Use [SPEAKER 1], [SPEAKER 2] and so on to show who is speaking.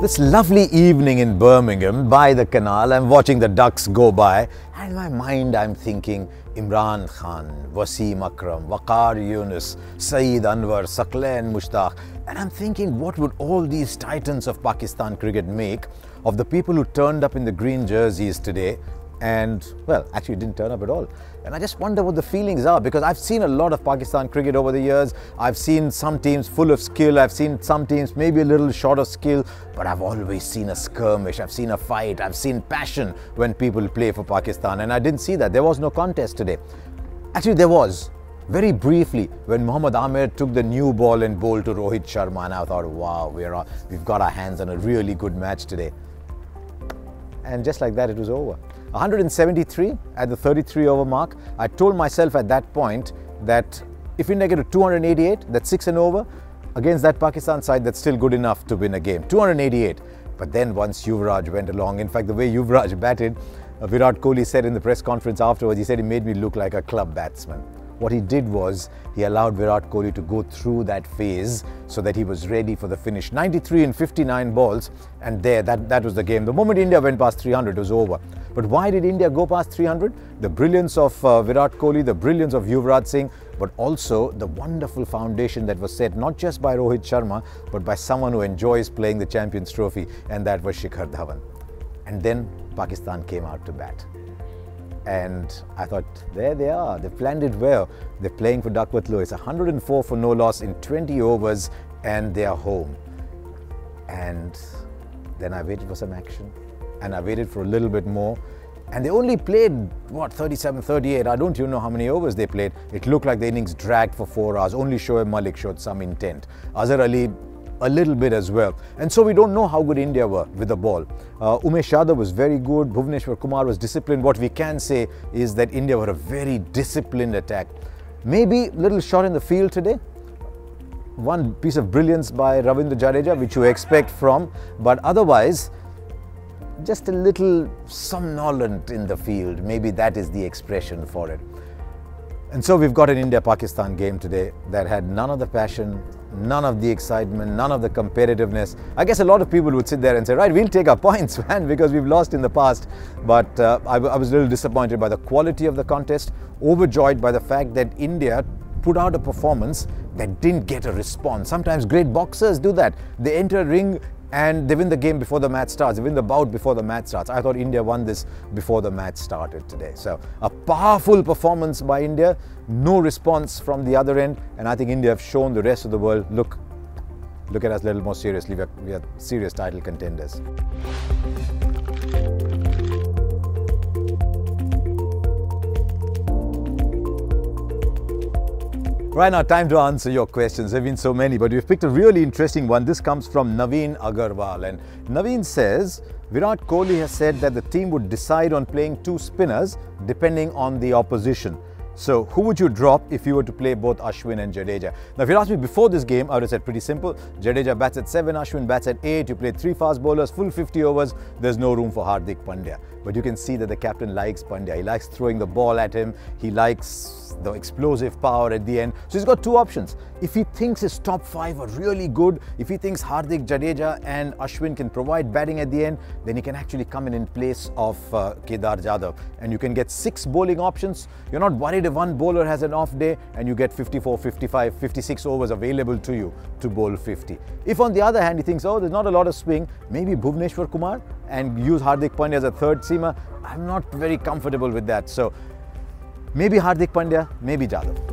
[SPEAKER 1] This lovely evening in Birmingham by the canal, I'm watching the ducks go by, and in my mind I'm thinking Imran Khan, Wasim Akram, Waqar Yunus, Saeed Anwar, Saqlain Mushtaq, and I'm thinking, what would all these titans of Pakistan cricket make of the people who turned up in the green jerseys today and, well, actually didn't turn up at all. And I just wonder what the feelings are, because I've seen a lot of Pakistan cricket over the years. I've seen some teams full of skill, I've seen some teams maybe a little short of skill, but I've always seen a skirmish, I've seen a fight, I've seen passion when people play for Pakistan, and I didn't see that. There was no contest today. Actually, there was. Very briefly, when Mohammad Amir took the new ball and bowled to Rohit Sharma, and I thought, wow, we've got our hands on a really good match today. And just like that, it was over. 173 at the 33 over mark. I told myself at that point that if India get to 288, that's 6 and over, against that Pakistan side, that's still good enough to win a game. 288. But then once Yuvraj went along, in fact, the way Yuvraj batted, Virat Kohli said in the press conference afterwards, he said he made me look like a club batsman. What he did was, he allowed Virat Kohli to go through that phase so that he was ready for the finish. 93 in 59 balls, and there, that was the game. The moment India went past 300, it was over. But why did India go past 300? The brilliance of Virat Kohli, the brilliance of Yuvraj Singh, but also the wonderful foundation that was set not just by Rohit Sharma, but by someone who enjoys playing the Champions Trophy, and that was Shikhar Dhawan. And then Pakistan came out to bat. And I thought, there they are, they've planned it well. They're playing for Duckworth Lewis, 104 for no loss in 20 overs, and they're home. And then I waited for some action, and I waited for a little bit more. And they only played, what, 37, 38, I don't even know how many overs they played. It looked like the innings dragged for 4 hours. Only Shoaib Malik showed some intent. Azhar Ali, a little bit as well. And so we don't know how good India were with the ball. Umesh Yadav was very good. Bhuvneshwar Kumar was disciplined. What we can say is that India were a very disciplined attack. Maybe a little short in the field today. One piece of brilliance by Ravindra Jadeja, which you expect from, but otherwise, just a little somnolent in the field. Maybe that is the expression for it. And so we've got an India-Pakistan game today that had none of the passion, none of the excitement, none of the competitiveness. I guess a lot of people would sit there and say, right, we'll take our points, man, because we've lost in the past. But I was a little disappointed by the quality of the contest, overjoyed by the fact that India put out a performance that didn't get a response. Sometimes great boxers do that. They enter a ring and they win the game before the match starts. They win the bout before the match starts. I thought India won this before the match started today. So a powerful performance by India, no response from the other end, and I think India have shown the rest of the world, look at us a little more seriously. We are serious title contenders. Right now, time to answer your questions. There have been so many, but we've picked a really interesting one. This comes from Naveen Agarwal, and Naveen says, Virat Kohli has said that the team would decide on playing 2 spinners depending on the opposition. So who would you drop if you were to play both Ashwin and Jadeja? Now, if you asked me before this game, I would have said pretty simple. Jadeja bats at 7, Ashwin bats at 8. You play 3 fast bowlers, full 50 overs. There's no room for Hardik Pandya. But you can see that the captain likes Pandya. He likes throwing the ball at him. He likes the explosive power at the end. So he's got 2 options. If he thinks his top 5 are really good, if he thinks Hardik, Jadeja and Ashwin can provide batting at the end, then he can actually come in place of Kedar Jadhav. And you can get 6 bowling options. You're not worried if one bowler has an off day, and you get 54, 55, 56 overs available to you to bowl 50. If on the other hand he thinks, oh, there's not a lot of swing, maybe Bhuvneshwar Kumar and use Hardik Pandya as a 3rd seamer. I'm not very comfortable with that. So maybe Hardik Pandya, maybe Jadhav.